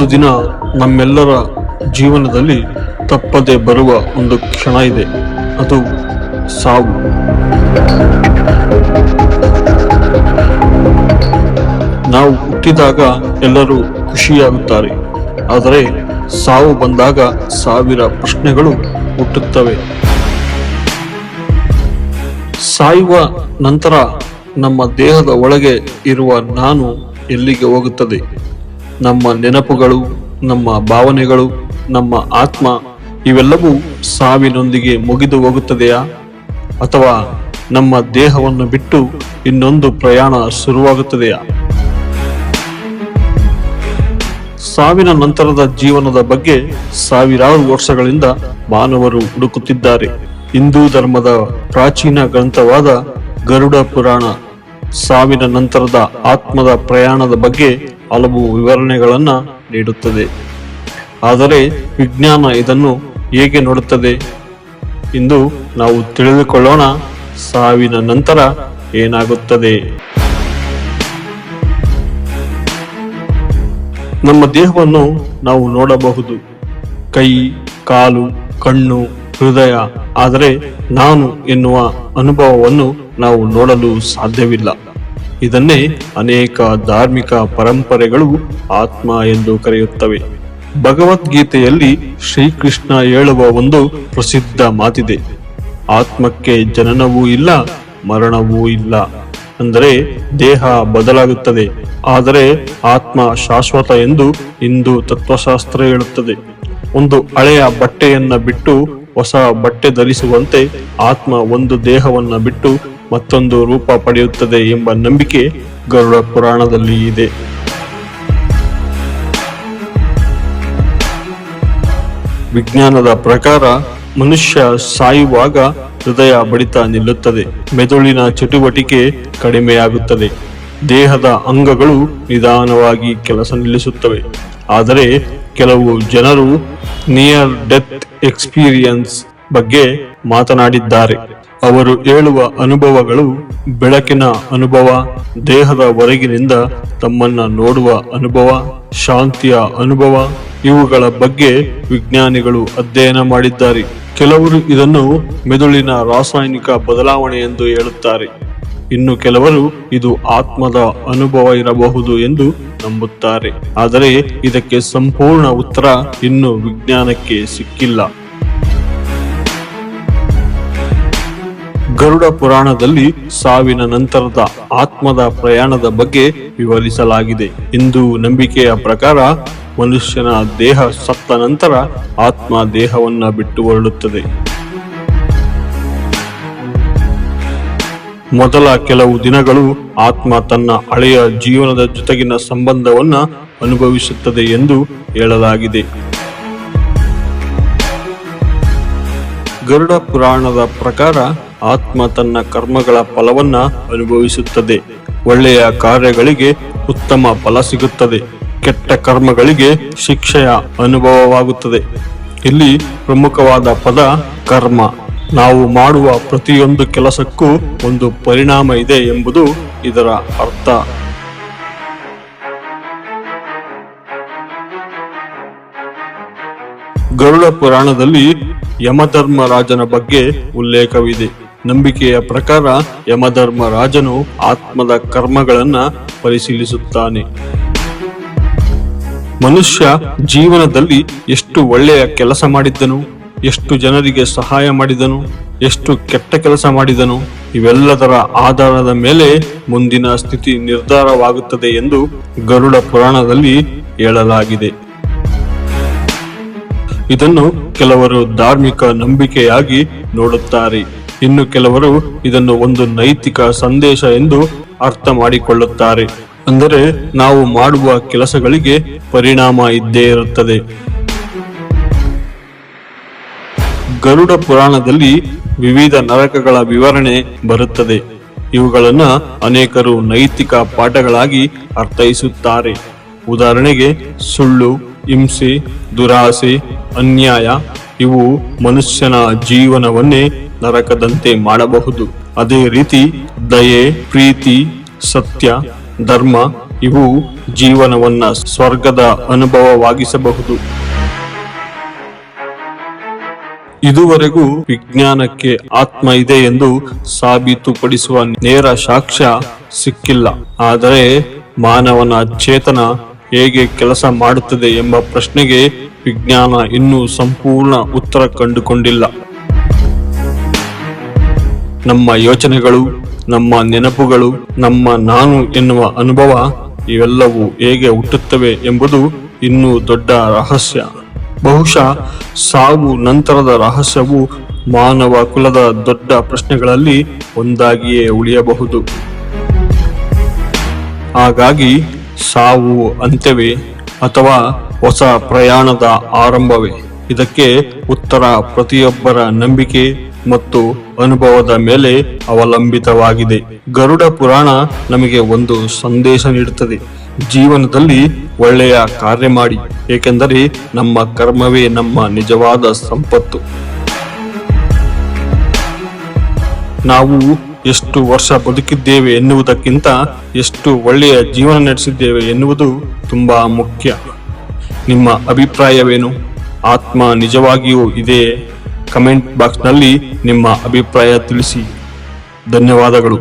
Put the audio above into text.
ಒಂದು ದಿನ ನಮ್ಮೆಲ್ಲರ ಜೀವನದಲ್ಲಿ ತಪ್ಪದೆ ಬರುವ ಒಂದು ಕ್ಷಣ ಇದೆ, ಅದು ಸಾವು. ನಾವು ಹುಟ್ಟಿದಾಗ ಎಲ್ಲರೂ ಖುಷಿಯಾಗುತ್ತಾರೆ, ಆದರೆ ಸಾವು ಬಂದಾಗ ಸಾವಿರ ಪ್ರಶ್ನೆಗಳು ಹುಟ್ಟುತ್ತವೆ. ಸಾಯುವ ನಂತರ ನಮ್ಮ ದೇಹದ ಒಳಗೆ ಇರುವ ನಾನು ಎಲ್ಲಿಗೆ ಹೋಗುತ್ತದೆ? ನಮ್ಮ ನೆನಪುಗಳು, ನಮ್ಮ ಭಾವನೆಗಳು, ನಮ್ಮ ಆತ್ಮ ಇವೆಲ್ಲವೂ ಸಾವಿನೊಂದಿಗೆ ಮುಗಿದು ಹೋಗುತ್ತದೆಯಾ? ಅಥವಾ ನಮ್ಮ ದೇಹವನ್ನು ಬಿಟ್ಟು ಇನ್ನೊಂದು ಪ್ರಯಾಣ ಶುರುವಾಗುತ್ತದೆಯಾ? ಸಾವಿನ ನಂತರದ ಜೀವನದ ಬಗ್ಗೆ ಸಾವಿರಾರು ವರ್ಷಗಳಿಂದ ಮಾನವರು ಹುಡುಕುತ್ತಿದ್ದಾರೆ. ಹಿಂದೂ ಧರ್ಮದ ಪ್ರಾಚೀನ ಗ್ರಂಥವಾದ ಗರುಡ ಪುರಾಣ ಸಾವಿನ ನಂತರದ ಆತ್ಮದ ಪ್ರಯಾಣದ ಬಗ್ಗೆ ಹಲವು ವಿವರಣೆಗಳನ್ನು ನೀಡುತ್ತದೆ. ಆದರೆ ವಿಜ್ಞಾನ ಇದನ್ನು ಹೇಗೆ ನೋಡುತ್ತದೆ ಎಂದು ನಾವು ತಿಳಿದುಕೊಳ್ಳೋಣ. ಸಾವಿನ ನಂತರ ಏನಾಗುತ್ತದೆ? ನಮ್ಮ ದೇಹವನ್ನು ನಾವು ನೋಡಬಹುದು, ಕೈ, ಕಾಲು, ಕಣ್ಣು, ಹೃದಯ. ಆದರೆ ನಾನು ಎನ್ನುವ ಅನುಭವವನ್ನು ನಾವು ನೋಡಲು ಸಾಧ್ಯವಿಲ್ಲ. ಇದನ್ನೇ ಅನೇಕ ಧಾರ್ಮಿಕ ಪರಂಪರೆಗಳು ಆತ್ಮ ಎಂದು ಕರೆಯುತ್ತವೆ. ಭಗವದ್ಗೀತೆಯಲ್ಲಿ ಶ್ರೀಕೃಷ್ಣ ಹೇಳುವ ಒಂದು ಪ್ರಸಿದ್ಧ ಮಾತಿದೆ, ಆತ್ಮಕ್ಕೆ ಜನನವೂ ಇಲ್ಲ, ಮರಣವೂ ಇಲ್ಲ. ಅಂದರೆ ದೇಹ ಬದಲಾಗುತ್ತದೆ, ಆದರೆ ಆತ್ಮ ಶಾಶ್ವತ ಎಂದು ಹಿಂದೂ ತತ್ವಶಾಸ್ತ್ರ ಹೇಳುತ್ತದೆ. ಒಂದು ಹಳೆಯ ಬಟ್ಟೆಯನ್ನ ಬಿಟ್ಟು ಹೊಸ ಬಟ್ಟೆ ಧರಿಸುವಂತೆ ಆತ್ಮ ಒಂದು ದೇಹವನ್ನ ಬಿಟ್ಟು ಮತ್ತೊಂದು ರೂಪ ಪಡೆಯುತ್ತದೆ ಎಂಬ ನಂಬಿಕೆ ಗರುಡ ಪುರಾಣದಲ್ಲಿ ಇದೆ. ವಿಜ್ಞಾನದ ಪ್ರಕಾರ ಮನುಷ್ಯ ಸಾಯುವಾಗ ಹೃದಯ ಬಡಿತ ನಿಲ್ಲುತ್ತದೆ, ಮೆದುಳಿನ ಚಟುವಟಿಕೆ ಕಡಿಮೆಯಾಗುತ್ತದೆ, ದೇಹದ ಅಂಗಗಳು ನಿಧಾನವಾಗಿ ಕೆಲಸ ನಿಲ್ಲಿಸುತ್ತವೆ. ಆದರೆ ಕೆಲವು ಜನರು ನಿಯರ್ ಡೆತ್ ಎಕ್ಸ್ಪೀರಿಯನ್ಸ್ ಬಗ್ಗೆ ಮಾತನಾಡಿದ್ದಾರೆ. ಅವರು ಹೇಳುವ ಅನುಭವಗಳು ಬೆಳಕಿನ ಅನುಭವ, ದೇಹದ ಹೊರಗಿನಿಂದ ತಮ್ಮನ್ನ ನೋಡುವ ಅನುಭವ, ಶಾಂತಿಯ ಅನುಭವ, ಇವುಗಳ ಬಗ್ಗೆ ವಿಜ್ಞಾನಿಗಳು ಅಧ್ಯಯನ ಮಾಡಿದ್ದಾರೆ. ಕೆಲವರು ಇದನ್ನು ಮೆದುಳಿನ ರಾಸಾಯನಿಕ ಬದಲಾವಣೆ ಎಂದು ಹೇಳುತ್ತಾರೆ. ಇನ್ನು ಕೆಲವರು ಇದು ಆತ್ಮದ ಅನುಭವ ಇರಬಹುದು ಎಂದು ನಂಬುತ್ತಾರೆ. ಆದರೆ ಇದಕ್ಕೆ ಸಂಪೂರ್ಣ ಉತ್ತರ ಇನ್ನು ವಿಜ್ಞಾನಕ್ಕೆ ಸಿಕ್ಕಿಲ್ಲ. ಗರುಡ ಪುರಾಣದಲ್ಲಿ ಸಾವಿನ ನಂತರದ ಆತ್ಮದ ಪ್ರಯಾಣದ ಬಗ್ಗೆ ವಿವರಿಸಲಾಗಿದೆ. ಹಿಂದೂ ನಂಬಿಕೆಯ ಪ್ರಕಾರ ಮನುಷ್ಯನ ದೇಹ ಸತ್ತ ನಂತರ ಆತ್ಮ ದೇಹವನ್ನ ಬಿಟ್ಟು ಹೊರಡುತ್ತದೆ. ಮೊದಲ ಕೆಲವು ದಿನಗಳು ಆತ್ಮ ತನ್ನ ಹಳೆಯ ಜೀವನದ ಜೊತೆಗಿನ ಸಂಬಂಧವನ್ನ ಅನುಭವಿಸುತ್ತದೆ ಎಂದು ಹೇಳಲಾಗಿದೆ. ಗರುಡ ಪುರಾಣದ ಪ್ರಕಾರ ಆತ್ಮ ತನ್ನ ಕರ್ಮಗಳ ಫಲವನ್ನ ಅನುಭವಿಸುತ್ತದೆ. ಒಳ್ಳೆಯ ಕಾರ್ಯಗಳಿಗೆ ಉತ್ತಮ ಫಲ ಸಿಗುತ್ತದೆ, ಕೆಟ್ಟ ಕರ್ಮಗಳಿಗೆ ಶಿಕ್ಷೆಯ ಅನುಭವವಾಗುತ್ತದೆ. ಇಲ್ಲಿ ಪ್ರಮುಖವಾದ ಪದ ಕರ್ಮ. ನಾವು ಮಾಡುವ ಪ್ರತಿಯೊಂದು ಕೆಲಸಕ್ಕೂ ಒಂದು ಪರಿಣಾಮ ಇದೆ ಎಂಬುದು ಇದರ ಅರ್ಥ. ಗರುಡ ಪುರಾಣದಲ್ಲಿ ಯಮಧರ್ಮರಾಜನ ಬಗ್ಗೆ ಉಲ್ಲೇಖವಿದೆ. ನಂಬಿಕೆಯ ಪ್ರಕಾರ ಯಮಧರ್ಮರಾಜನು ಆತ್ಮದ ಕರ್ಮಗಳನ್ನ ಪರಿಶೀಲಿಸುತ್ತಾನೆ. ಮನುಷ್ಯ ಜೀವನದಲ್ಲಿ ಎಷ್ಟು ಒಳ್ಳೆಯ ಕೆಲಸ ಮಾಡಿದ್ದನು, ಎಷ್ಟು ಜನರಿಗೆ ಸಹಾಯ ಮಾಡಿದನು, ಎಷ್ಟು ಕೆಟ್ಟ ಕೆಲಸ ಮಾಡಿದನು, ಇವೆಲ್ಲದರ ಆಧಾರದ ಮೇಲೆ ಮುಂದಿನ ಸ್ಥಿತಿ ನಿರ್ಧಾರವಾಗುತ್ತದೆ ಎಂದು ಗರುಡ ಪುರಾಣದಲ್ಲಿ ಹೇಳಲಾಗಿದೆ. ಇದನ್ನು ಕೆಲವರು ಧಾರ್ಮಿಕ ನಂಬಿಕೆಯಾಗಿ ನೋಡುತ್ತಾರೆ. ಇನ್ನು ಕೆಲವರು ಇದನ್ನು ಒಂದು ನೈತಿಕ ಸಂದೇಶ ಎಂದು ಅರ್ಥ ಮಾಡಿಕೊಳ್ಳುತ್ತಾರೆ. ಅಂದರೆ ನಾವು ಮಾಡುವ ಕೆಲಸಗಳಿಗೆ ಪರಿಣಾಮ ಇದ್ದೇ ಇರುತ್ತದೆ. ಗರುಡ ಪುರಾಣದಲ್ಲಿ ವಿವಿಧ ನರಕಗಳ ವಿವರಣೆ ಬರುತ್ತದೆ. ಇವುಗಳನ್ನು ಅನೇಕರು ನೈತಿಕ ಪಾಠಗಳಾಗಿ ಅರ್ಥೈಸುತ್ತಾರೆ. ಉದಾಹರಣೆಗೆ ಸುಳ್ಳು, ಹಿಂಸೆ, ದುರಾಸೆ, ಅನ್ಯಾಯ ಇವು ಮನುಷ್ಯನ ಜೀವನವನ್ನೇ ನರಕದಂತೆ ಮಾಡಬಹುದು. ಅದೇ ರೀತಿ ದಯೆ, ಪ್ರೀತಿ, ಸತ್ಯ, ಧರ್ಮ ಇವು ಜೀವನವನ್ನ ಸ್ವರ್ಗದ ಅನುಭವವಾಗಿಸಬಹುದು. ಇದುವರೆಗೂ ವಿಜ್ಞಾನಕ್ಕೆ ಆತ್ಮ ಇದೆ ಎಂದು ಸಾಬೀತುಪಡಿಸುವ ನೇರ ಸಾಕ್ಷ್ಯ ಸಿಕ್ಕಿಲ್ಲ. ಆದರೆ ಮಾನವನ ಚೇತನ ಹೇಗೆ ಕೆಲಸ ಮಾಡುತ್ತದೆ ಎಂಬ ಪ್ರಶ್ನೆಗೆ ವಿಜ್ಞಾನ ಇನ್ನೂ ಸಂಪೂರ್ಣ ಉತ್ತರ ಕಂಡುಕೊಂಡಿಲ್ಲ. ನಮ್ಮ ಯೋಚನೆಗಳು, ನಮ್ಮ ನೆನಪುಗಳು, ನಮ್ಮ ನಾನು ಎನ್ನುವ ಅನುಭವ ಇವೆಲ್ಲವೂ ಹೇಗೆ ಹುಟ್ಟುತ್ತವೆ ಎಂಬುದು ಇನ್ನೂ ದೊಡ್ಡ ರಹಸ್ಯ. ಬಹುಶಃ ಸಾವು ನಂತರದ ರಹಸ್ಯವು ಮಾನವ ಕುಲದ ದೊಡ್ಡ ಪ್ರಶ್ನೆಗಳಲ್ಲಿ ಒಂದಾಗಿಯೇ ಉಳಿಯಬಹುದು. ಹಾಗಾಗಿ ಸಾವು ಅಂತ್ಯವೇ ಅಥವಾ ಹೊಸ ಪ್ರಯಾಣದ ಆರಂಭವೇ? ಇದಕ್ಕೆ ಉತ್ತರ ಪ್ರತಿಯೊಬ್ಬರ ನಂಬಿಕೆ ಮತ್ತು ಅನುಭವದ ಮೇಲೆ ಅವಲಂಬಿತವಾಗಿದೆ. ಗರುಡ ಪುರಾಣ ನಮಗೆ ಒಂದು ಸಂದೇಶ ನೀಡುತ್ತದೆ: ಜೀವನದಲ್ಲಿ ಒಳ್ಳೆಯ ಕಾರ್ಯ ಮಾಡಿ, ಏಕೆಂದರೆ ನಮ್ಮ ಕರ್ಮವೇ ನಮ್ಮ ನಿಜವಾದ ಸಂಪತ್ತು. ನಾವು ಎಷ್ಟು ವರ್ಷ ಬದುಕಿದ್ದೇವೆ ಎನ್ನುವುದಕ್ಕಿಂತ ಎಷ್ಟು ಒಳ್ಳೆಯ ಜೀವನ ನಡೆಸಿದ್ದೇವೆ ಎನ್ನುವುದು ತುಂಬಾ ಮುಖ್ಯ. ನಿಮ್ಮ ಅಭಿಪ್ರಾಯವೇನು? ಆತ್ಮ ನಿಜವಾಗಿಯೂ ಇದೆಯೇ? ಕಮೆಂಟ್ ಬಾಕ್ಸ್ನಲ್ಲಿ ನಿಮ್ಮ ಅಭಿಪ್ರಾಯ ತಿಳಿಸಿ. ಧನ್ಯವಾದಗಳು.